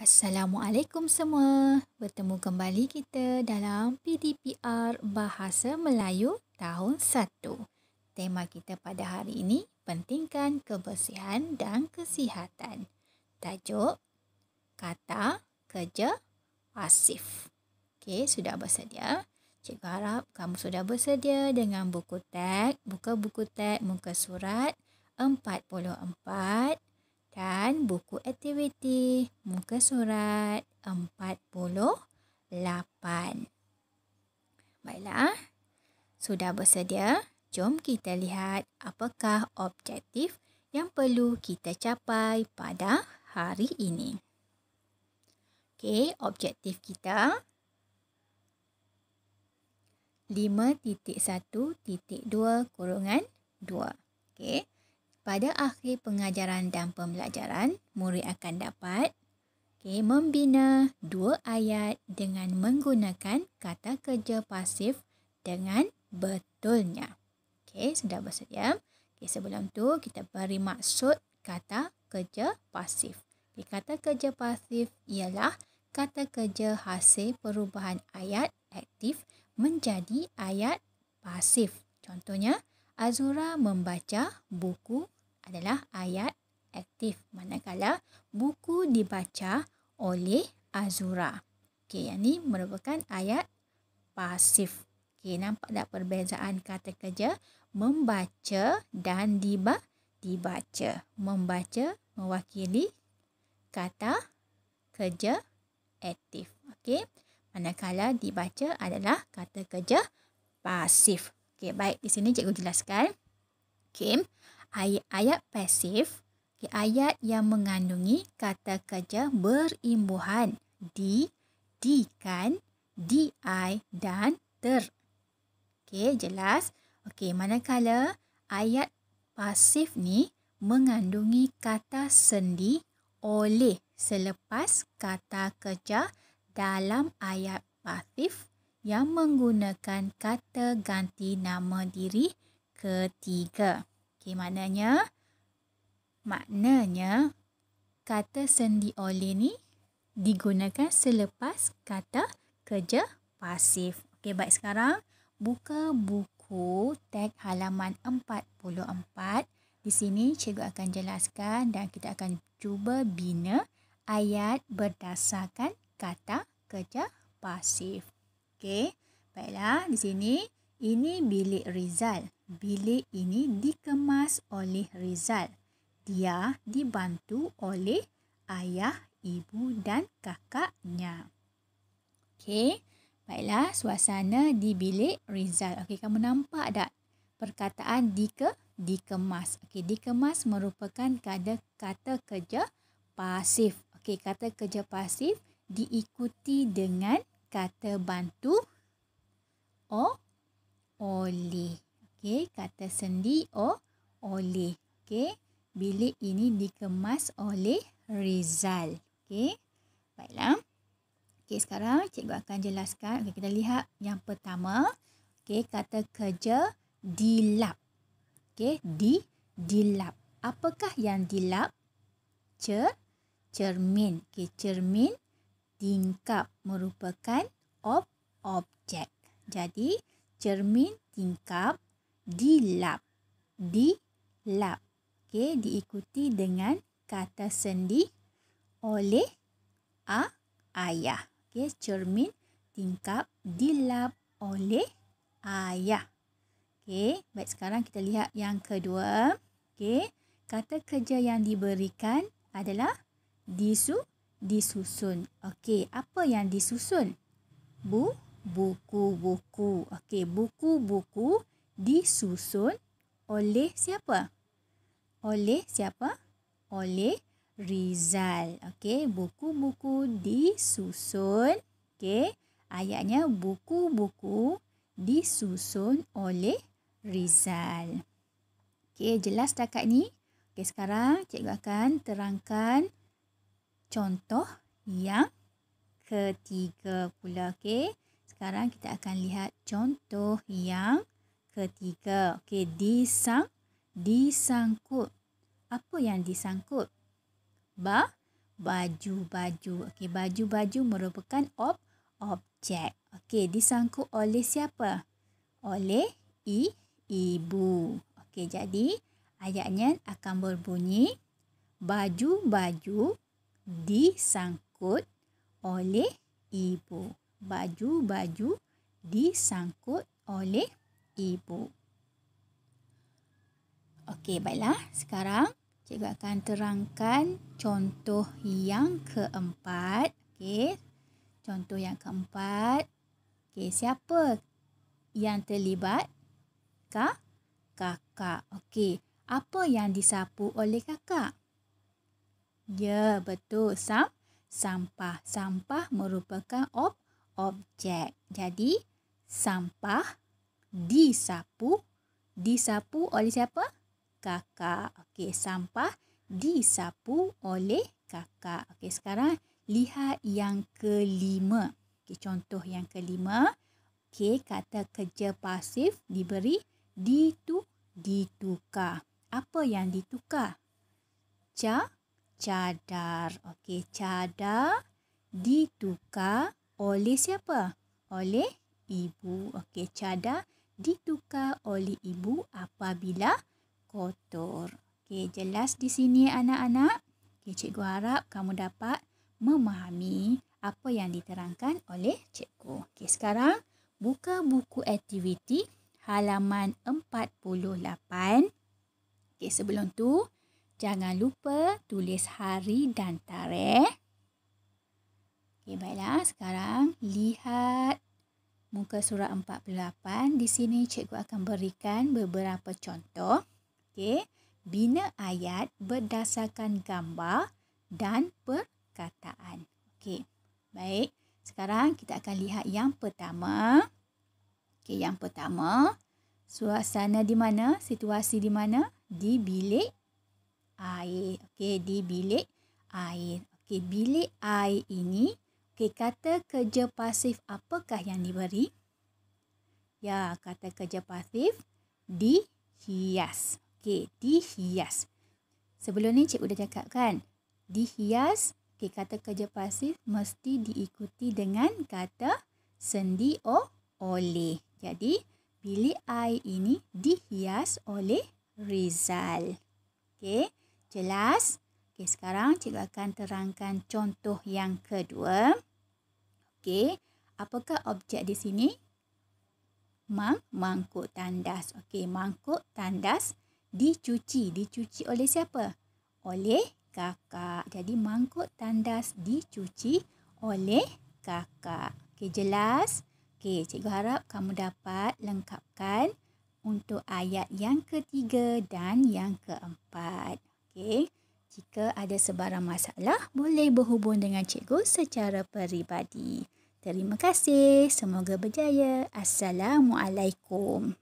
Assalamualaikum semua. Bertemu kembali kita dalam PDPR Bahasa Melayu tahun 1. Tema kita pada hari ini, pentingkan kebersihan dan kesihatan. Tajuk, kata kerja pasif. Okey, sudah bersedia? Cikgu harap kamu sudah bersedia dengan buku teks, buka buku teks muka surat 44 dan buku aktiviti muka surat 48. Baiklah, sudah bersedia? Jom kita lihat apakah objektif yang perlu kita capai pada hari ini. Okey, objektif kita 5.1.2/2. Okey. Pada akhir pengajaran dan pembelajaran, murid akan dapat membina 2 ayat dengan menggunakan kata kerja pasif dengan betulnya. Okey, sudah bersedia? Okey, sebelum tu kita beri maksud kata kerja pasif. Okey, kata kerja pasif ialah kata kerja hasil perubahan ayat aktif menjadi ayat pasif. Contohnya, Azura membaca buku adalah ayat aktif, manakala buku dibaca oleh Azura. Okey, yang ini merupakan ayat pasif. Okey, nampak tak perbezaan kata kerja membaca dan dibaca. Membaca mewakili kata kerja aktif. Okey, manakala dibaca adalah kata kerja pasif. Okey, baik, di sini cikgu jelaskan. Okey, ayat pasif, ayat yang mengandungi kata kerja berimbuhan di, kan, dan ter. Okey, jelas? Okey, manakala ayat pasif ni mengandungi kata sendi oleh selepas kata kerja dalam ayat pasif yang menggunakan kata ganti nama diri ketiga. Okey, maknanya kata sendi oleh ni digunakan selepas kata kerja pasif. Okey, baik, sekarang buka buku teks halaman 44. Di sini cikgu akan jelaskan dan kita akan cuba bina ayat berdasarkan kata kerja pasif. Okey, baiklah, di sini ini bilik Rizal. Bilik ini dikemas oleh Rizal. Dia dibantu oleh ayah, ibu dan kakaknya. Okey, baiklah, suasana di bilik Rizal. Okey, kamu nampak tak perkataan dikemas? Okey, dikemas merupakan kata kerja pasif. Okey, kata kerja pasif diikuti dengan kata bantu oleh. Okey, kata sendi oleh. Okey, bilik ini dikemas oleh Rizal. Okey, baiklah. Okey, sekarang cikgu akan jelaskan. Okey, kita lihat yang pertama. Okey, kata kerja dilap. Okey, dilap. Apakah yang dilap? Cermin. Okey, cermin tingkap merupakan objek. Jadi, cermin tingkap dilap. Okey, diikuti dengan kata sendi oleh ayah. Okey, cermin tingkap dilap oleh ayah. Okey, baik, sekarang kita lihat yang kedua. Okey, kata kerja yang diberikan adalah disusun. Okey, apa yang disusun? Buku-buku. Okey, buku-buku disusun oleh siapa? Oleh Rizal. Okey, buku-buku disusun. Okey, ayatnya buku-buku disusun oleh Rizal. Okey, jelas setakat ni? Okey, sekarang cikgu akan terangkan contoh yang ketiga pula. Okey, sekarang kita akan lihat contoh yang ketiga. Okey, disangkut. Apa yang disangkut? baju-baju. Okey, baju-baju merupakan objek. Okey, disangkut oleh siapa? Oleh ibu. Okey, jadi ayatnya akan berbunyi baju-baju disangkut oleh ibu. Baju-baju disangkut oleh ibu. Okey, baiklah. Sekarang cikgu akan terangkan contoh yang keempat. Okey. Contoh yang keempat. Okey, siapa yang terlibat? Kakak. Okey. Apa yang disapu oleh kakak? Ya, betul. Sampah. Sampah merupakan objek. Jadi, sampah disapu. Disapu oleh siapa? Kakak. Okey, sampah disapu oleh kakak. Okey, sekarang lihat yang kelima. Okey, contoh yang kelima. Okey, kata kerja pasif diberi ditukar. Apa yang ditukar? Cadar. Okey, cadar ditukar oleh siapa? Oleh ibu. Okey, cadar ditukar oleh ibu apabila kotor. Okey, jelas di sini anak-anak? Okey, cikgu harap kamu dapat memahami apa yang diterangkan oleh cikgu. Okey, sekarang buka buku aktiviti halaman 48. Okey, sebelum tu jangan lupa tulis hari dan tarikh. Okey, baiklah. Sekarang lihat muka surah 48. Di sini cikgu akan berikan beberapa contoh. Okey, bina ayat berdasarkan gambar dan perkataan. Okey, baik. Sekarang kita akan lihat yang pertama. Okey, yang pertama, suasana di mana? Situasi di mana? Di bilik air. Okey, di bilik air. Okey, bilik air ini, okey, kata kerja pasif apakah yang diberi? Ya, kata kerja pasif dihias. Okey, dihias. Sebelum ni cikgu dah cakap kan, dihias, okey, kata kerja pasif mesti diikuti dengan kata sendi oleh. Jadi, bilik air ini dihias oleh Rizal. Okey, jelas? Okey, sekarang cikgu akan terangkan contoh yang kedua. Okey, apakah objek di sini? Mangkuk tandas. Okey, mangkuk tandas dicuci. Dicuci oleh siapa? Oleh kakak. Jadi, mangkuk tandas dicuci oleh kakak. Okey, jelas? Okey, cikgu harap kamu dapat lengkapkan untuk ayat yang ketiga dan yang keempat. Okey, jika ada sebarang masalah, boleh berhubung dengan cikgu secara peribadi. Terima kasih. Semoga berjaya. Assalamualaikum.